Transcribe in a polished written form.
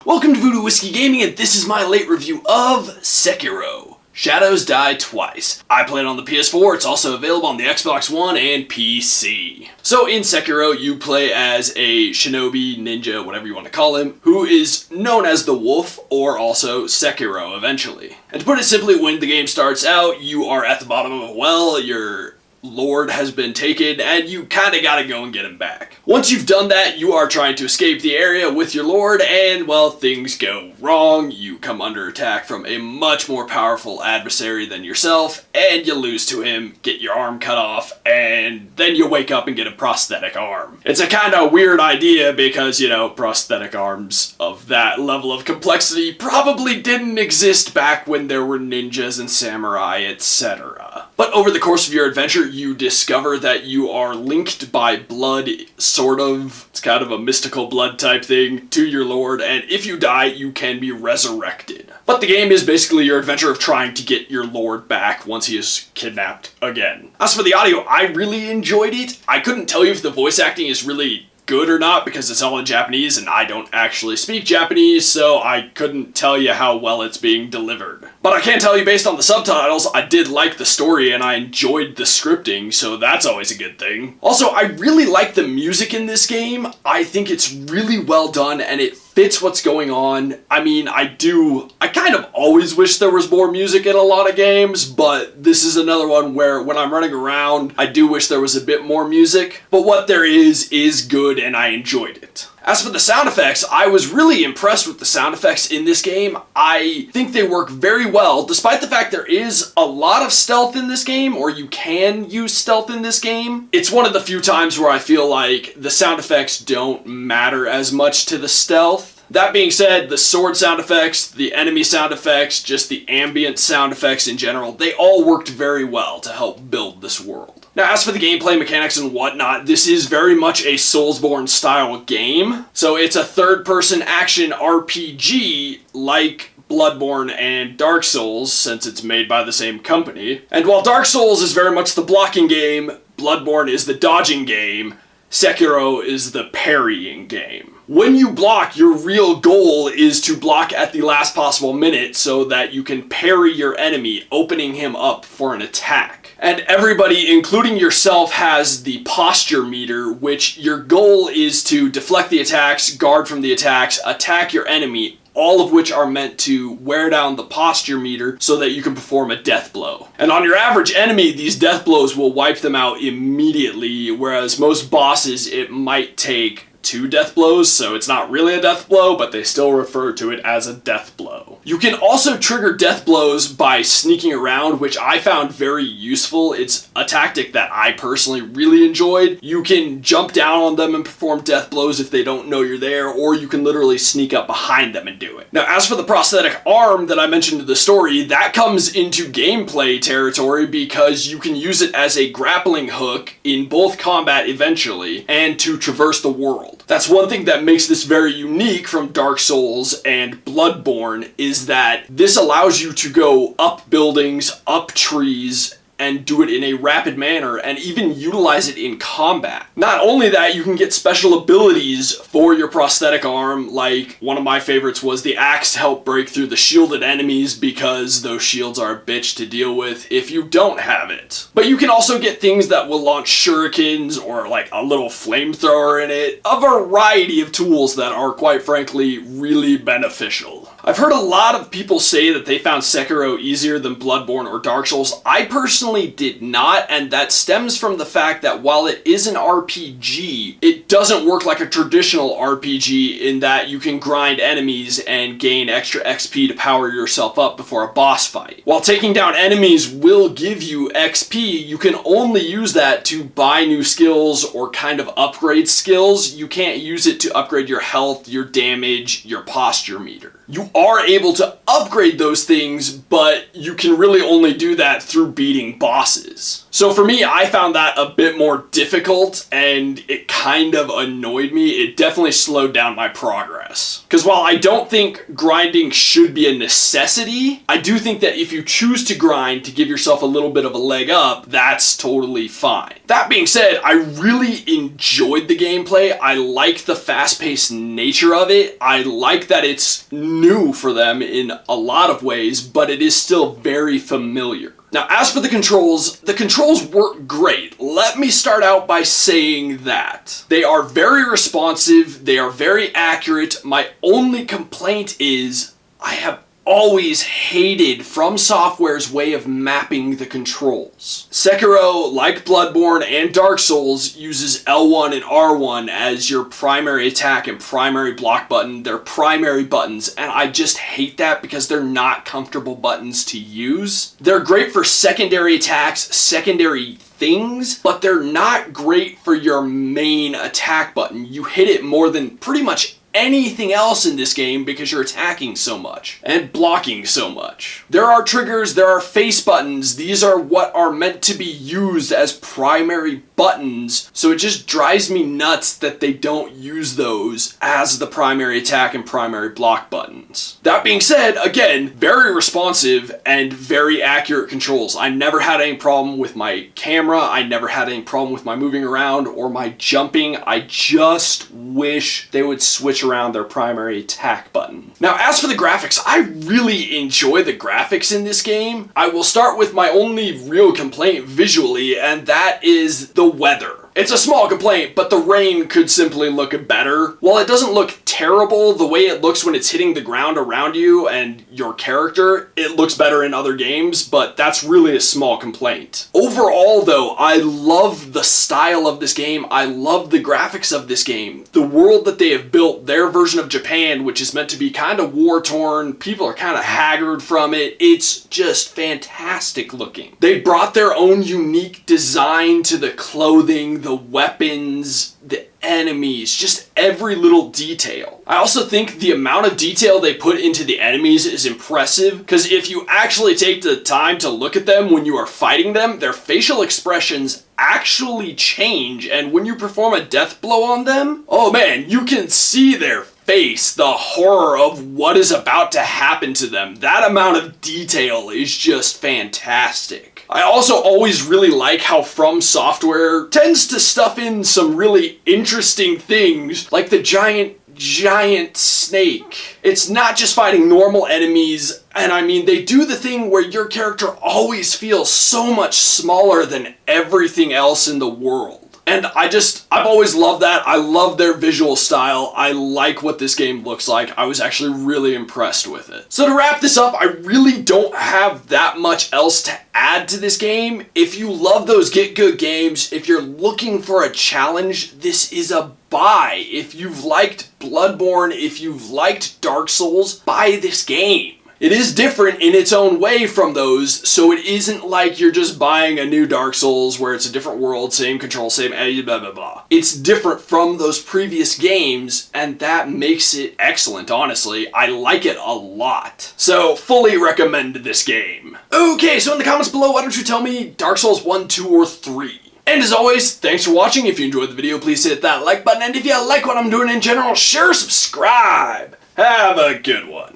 Welcome to Voodoo Whiskey Gaming, and this is my late review of Sekiro: Shadows Die Twice. I play it on the PS4, it's also available on the Xbox One and PC. So in Sekiro, you play as a shinobi, ninja, whatever you want to call him, who is known as the Wolf, or also Sekiro eventually. And to put it simply, when the game starts out, you are at the bottom of a well, your lord has been taken, and you kinda gotta go and get him back. Once you've done that, you are trying to escape the area with your lord, and well, things go wrong. You come under attack from a much more powerful adversary than yourself, and you lose to him, get your arm cut off, and then you wake up and get a prosthetic arm. It's a kinda weird idea because, you know, prosthetic arms of that level of complexity probably didn't exist back when there were ninjas and samurai, etc. But over the course of your adventure, you discover that you are linked by blood, sort of. It's kind of a mystical blood type thing, to your lord, and if you die, you can be resurrected. But the game is basically your adventure of trying to get your lord back once he is kidnapped again. As for the audio, I really enjoyed it. I couldn't tell you if the voice acting is really good or not because it's all in Japanese and I don't actually speak Japanese, so I couldn't tell you how well it's being delivered. But I can tell you based on the subtitles, I did like the story and I enjoyed the scripting, so that's always a good thing. Also, I really like the music in this game. I think it's really well done and it fits what's going on. I mean, I kind of always wish there was more music in a lot of games, but this is another one where when I'm running around, I do wish there was a bit more music. But what there is good and I enjoyed it. As for the sound effects, I was really impressed with the sound effects in this game. I think they work very well, despite the fact there is a lot of stealth in this game, or you can use stealth in this game. It's one of the few times where I feel like the sound effects don't matter as much to the stealth. That being said, the sword sound effects, the enemy sound effects, just the ambient sound effects in general, they all worked very well to help build this world. Now, as for the gameplay mechanics and whatnot, this is very much a Soulsborne style game. So it's a third-person action RPG like Bloodborne and Dark Souls, since it's made by the same company. And while Dark Souls is very much the blocking game, Bloodborne is the dodging game, Sekiro is the parrying game. When you block, your real goal is to block at the last possible minute so that you can parry your enemy, opening him up for an attack. And everybody, including yourself, has the posture meter, which your goal is to deflect the attacks, guard from the attacks, attack your enemy, all of which are meant to wear down the posture meter so that you can perform a death blow. And on your average enemy, these death blows will wipe them out immediately, whereas most bosses, it might take 2 death blows, so it's not really a death blow, but they still refer to it as a death blow. You can also trigger death blows by sneaking around, which I found very useful. It's a tactic that I personally really enjoyed. You can jump down on them and perform death blows if they don't know you're there, or you can literally sneak up behind them and do it. Now, as for the prosthetic arm that I mentioned in the story, that comes into gameplay territory because you can use it as a grappling hook in both combat eventually, and to traverse the world. That's one thing that makes this very unique from Dark Souls and Bloodborne, is that this allows you to go up buildings, up trees, and do it in a rapid manner, and even utilize it in combat. Not only that, you can get special abilities for your prosthetic arm, like one of my favorites was the axe to help break through the shielded enemies because those shields are a bitch to deal with if you don't have it. But you can also get things that will launch shurikens or like a little flamethrower in it. A variety of tools that are, quite frankly, really beneficial. I've heard a lot of people say that they found Sekiro easier than Bloodborne or Dark Souls. I personally did not, and that stems from the fact that while it is an RPG, it doesn't work like a traditional RPG in that you can grind enemies and gain extra XP to power yourself up before a boss fight. While taking down enemies will give you XP, you can only use that to buy new skills or kind of upgrade skills. You can't use it to upgrade your health, your damage, your posture meter. You are able to upgrade those things, but you can really only do that through beating fighting bosses. So for me, I found that a bit more difficult, and it kind of annoyed me. It definitely slowed down my progress. Because while I don't think grinding should be a necessity, I do think that if you choose to grind to give yourself a little bit of a leg up, that's totally fine. That being said, I really enjoyed the gameplay. I like the fast-paced nature of it. I like that it's new for them in a lot of ways, but it is still very familiar. Now, as for the controls work great. Let me start out by saying that. They are very responsive, they are very accurate. My only complaint is I have always hated Fromsoftware's way of mapping the controls. Sekiro, like Bloodborne and Dark Souls, uses L1 and R1 as your primary attack and primary block button. They're primary buttons, and I just hate that because they're not comfortable buttons to use. They're great for secondary attacks, secondary things, but they're not great for your main attack button. You hit it more than pretty much anything else in this game because you're attacking so much and blocking so much. There are triggers, there are face buttons. These are what are meant to be used as primary buttons, so it just drives me nuts that they don't use those as the primary attack and primary block buttons. That being said, again, very responsive and very accurate controls. I never had any problem with my camera, I never had any problem with my moving around or my jumping. I just wish they would switch around their primary attack button. Now, as for the graphics, I really enjoy the graphics in this game. I will start with my only real complaint visually, and that is the weather. It's a small complaint, but the rain could simply look better. While it doesn't look terrible the way it looks when it's hitting the ground around you and your character, it looks better in other games, but that's really a small complaint. Overall though, I love the style of this game. I love the graphics of this game. The world that they have built, their version of Japan, which is meant to be kind of war-torn, people are kind of haggard from it. It's just fantastic looking. They brought their own unique design to the clothing, the weapons, the enemies, just every little detail. I also think the amount of detail they put into the enemies is impressive, because if you actually take the time to look at them when you are fighting them, their facial expressions actually change, and when you perform a death blow on them, oh man, you can see their face, the horror of what is about to happen to them. That amount of detail is just fantastic. I also always really like how Fromsoftware tends to stuff in some really interesting things, like the giant snake. It's not just fighting normal enemies, and I mean, they do the thing where your character always feels so much smaller than everything else in the world. And I've always loved that. I love their visual style. I like what this game looks like. I was actually really impressed with it. So to wrap this up, I really don't have that much else to add to this game. If you love those get good games, if you're looking for a challenge, this is a buy. If you've liked Bloodborne, if you've liked Dark Souls, buy this game. It is different in its own way from those, so it isn't like you're just buying a new Dark Souls where it's a different world, same control, same blah blah blah. It's different from those previous games, and that makes it excellent, honestly. I like it a lot. So, fully recommend this game. Okay, so in the comments below, why don't you tell me Dark Souls 1, 2, or 3? And as always, thanks for watching. If you enjoyed the video, please hit that like button, and if you like what I'm doing in general, sure subscribe. Have a good one.